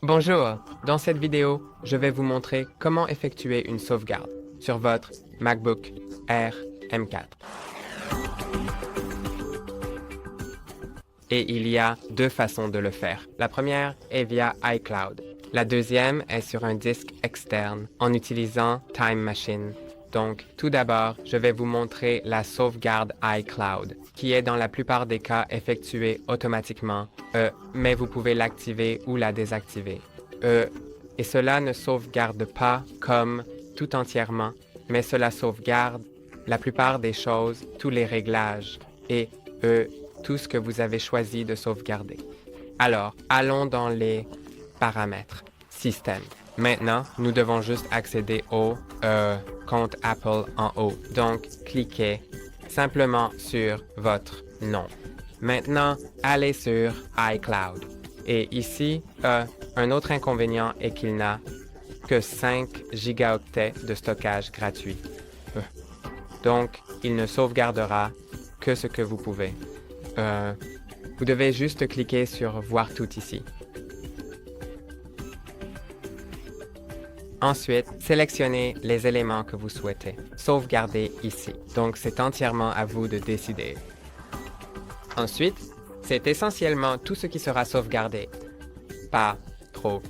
Bonjour, dans cette vidéo, je vais vous montrer comment effectuer une sauvegarde sur votre MacBook Air M4. Et il y a deux façons de le faire. La première est via iCloud. La deuxième est sur un disque externe en utilisant Time Machine. Donc, tout d'abord, je vais vous montrer la sauvegarde iCloud, qui est dans la plupart des cas effectuée automatiquement, mais vous pouvez l'activer ou la désactiver. Et cela ne sauvegarde pas comme tout entièrement, mais cela sauvegarde la plupart des choses, tous les réglages et tout ce que vous avez choisi de sauvegarder. Alors, allons dans les paramètres. Système. Maintenant, nous devons juste accéder au compte Apple en haut. Donc, cliquez simplement sur votre nom. Maintenant, allez sur iCloud. Et ici, un autre inconvénient est qu'il n'a que 5 gigaoctets de stockage gratuit. Donc, il ne sauvegardera que ce que vous pouvez. Vous devez juste cliquer sur « Voir tout » ici. Ensuite, sélectionnez les éléments que vous souhaitez sauvegarder ici. Donc, c'est entièrement à vous de décider. Ensuite, c'est essentiellement tout ce qui sera sauvegardé. Pas trop.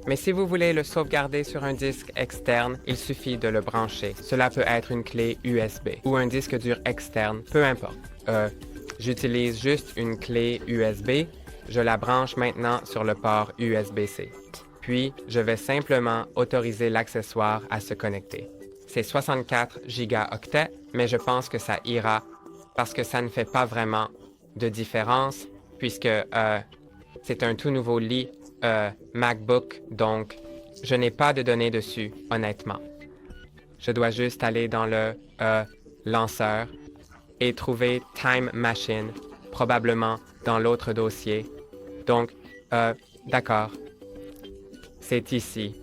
Mais si vous voulez le sauvegarder sur un disque externe, il suffit de le brancher. Cela peut être une clé USB ou un disque dur externe, peu importe. J'utilise juste une clé USB. Je la branche maintenant sur le port USB-C. Puis, je vais simplement autoriser l'accessoire à se connecter. C'est 64 gigaoctets, mais je pense que ça ira parce que ça ne fait pas vraiment de différence puisque c'est un tout nouveau lit MacBook, donc je n'ai pas de données dessus, honnêtement. Je dois juste aller dans le lanceur et trouver Time Machine, probablement dans l'autre dossier. Donc, d'accord. C'est ici.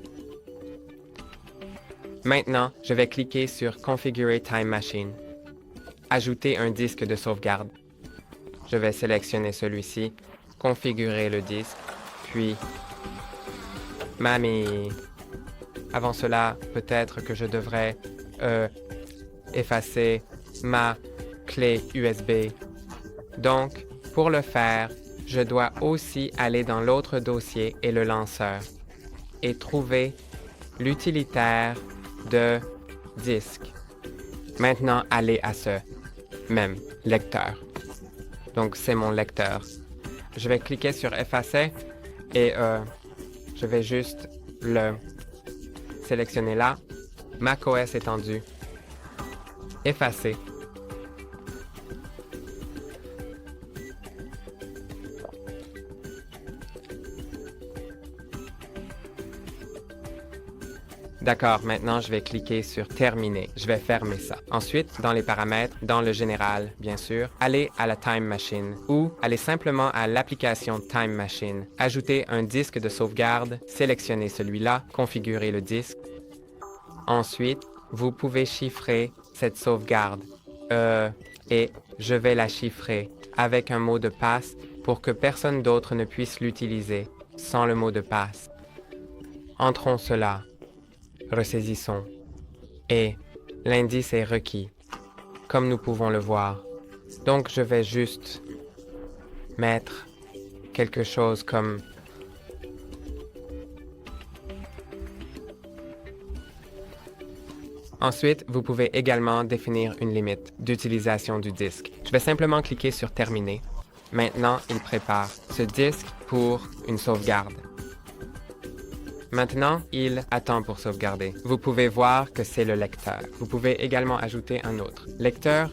Maintenant, je vais cliquer sur Configurer Time Machine. Ajouter un disque de sauvegarde. Je vais sélectionner celui-ci, configurer le disque, puis... Mamie! Avant cela, peut-être que je devrais effacer ma clé USB. Donc, pour le faire, je dois aussi aller dans l'autre dossier et le lanceur et trouver l'utilitaire de disque. Maintenant, allez à ce même lecteur. Donc, c'est mon lecteur. Je vais cliquer sur effacer et je vais juste le sélectionner là. macOS étendu. Effacer. D'accord, maintenant je vais cliquer sur Terminer. Je vais fermer ça. Ensuite, dans les paramètres, dans le général, bien sûr, allez à la Time Machine ou allez simplement à l'application Time Machine. Ajoutez un disque de sauvegarde, sélectionnez celui-là, configurez le disque. Ensuite, vous pouvez chiffrer cette sauvegarde. Et je vais la chiffrer avec un mot de passe pour que personne d'autre ne puisse l'utiliser sans le mot de passe. Entrons cela. Ressaisissons. Et l'indice est requis, comme nous pouvons le voir. Donc, je vais juste mettre quelque chose comme... Ensuite, vous pouvez également définir une limite d'utilisation du disque. Je vais simplement cliquer sur Terminer. Maintenant, il prépare ce disque pour une sauvegarde. Maintenant, il attend pour sauvegarder. Vous pouvez voir que c'est le lecteur. Vous pouvez également ajouter un autre lecteur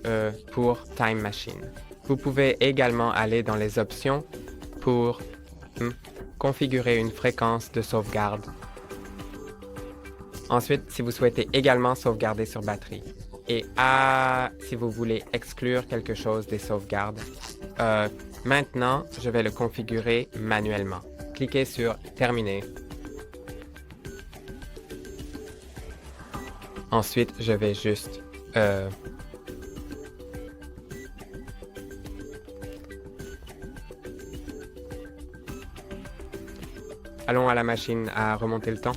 pour Time Machine. Vous pouvez également aller dans les options pour configurer une fréquence de sauvegarde. Ensuite, si vous souhaitez également sauvegarder sur batterie. Et si vous voulez exclure quelque chose des sauvegardes. Maintenant, je vais le configurer manuellement. Cliquez sur Terminer. Ensuite, je vais juste Allons à la machine à remonter le temps.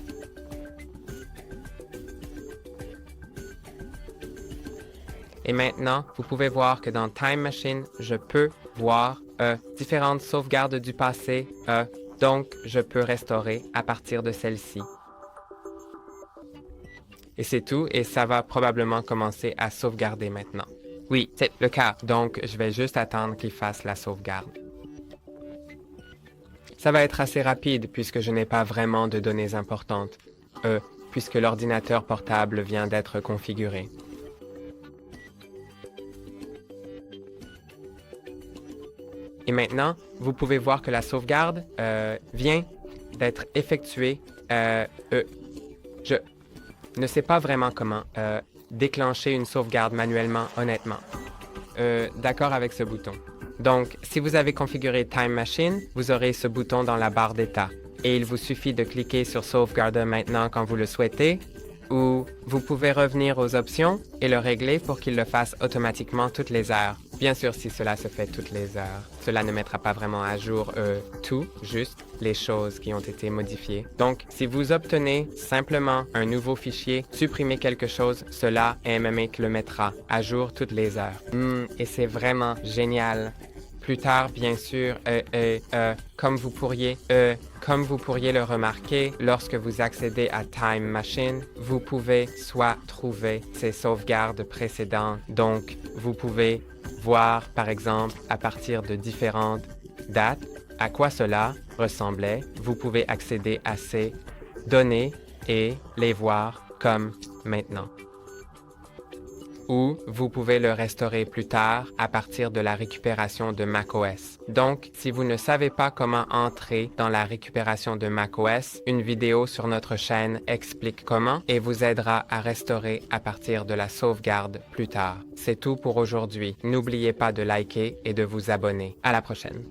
Et maintenant, vous pouvez voir que dans Time Machine, je peux voir différentes sauvegardes du passé, donc je peux restaurer à partir de celle-ci. Et c'est tout, et ça va probablement commencer à sauvegarder maintenant. Oui, c'est le cas, donc je vais juste attendre qu'il fasse la sauvegarde. Ça va être assez rapide puisque je n'ai pas vraiment de données importantes, puisque l'ordinateur portable vient d'être configuré. Et maintenant, vous pouvez voir que la sauvegarde vient d'être effectuée. Je ne sais pas vraiment comment déclencher une sauvegarde manuellement, honnêtement. D'accord avec ce bouton. Donc, si vous avez configuré Time Machine, vous aurez ce bouton dans la barre d'état. Et il vous suffit de cliquer sur Sauvegarde maintenant quand vous le souhaitez, ou vous pouvez revenir aux options et le régler pour qu'il le fasse automatiquement toutes les heures. Bien sûr, si cela se fait toutes les heures, cela ne mettra pas vraiment à jour tout, juste les choses qui ont été modifiées. Donc, si vous obtenez simplement un nouveau fichier, supprimez quelque chose, cela Mmic le mettra à jour toutes les heures. Et c'est vraiment génial. Plus tard, bien sûr, comme vous pourriez le remarquer, lorsque vous accédez à Time Machine, vous pouvez soit trouver ces sauvegardes précédentes. Donc, vous pouvez voir, par exemple, à partir de différentes dates, à quoi cela ressemblait. Vous pouvez accéder à ces données et les voir comme maintenant. Ou vous pouvez le restaurer plus tard à partir de la récupération de macOS. Donc, si vous ne savez pas comment entrer dans la récupération de macOS, une vidéo sur notre chaîne explique comment et vous aidera à restaurer à partir de la sauvegarde plus tard. C'est tout pour aujourd'hui. N'oubliez pas de liker et de vous abonner. À la prochaine.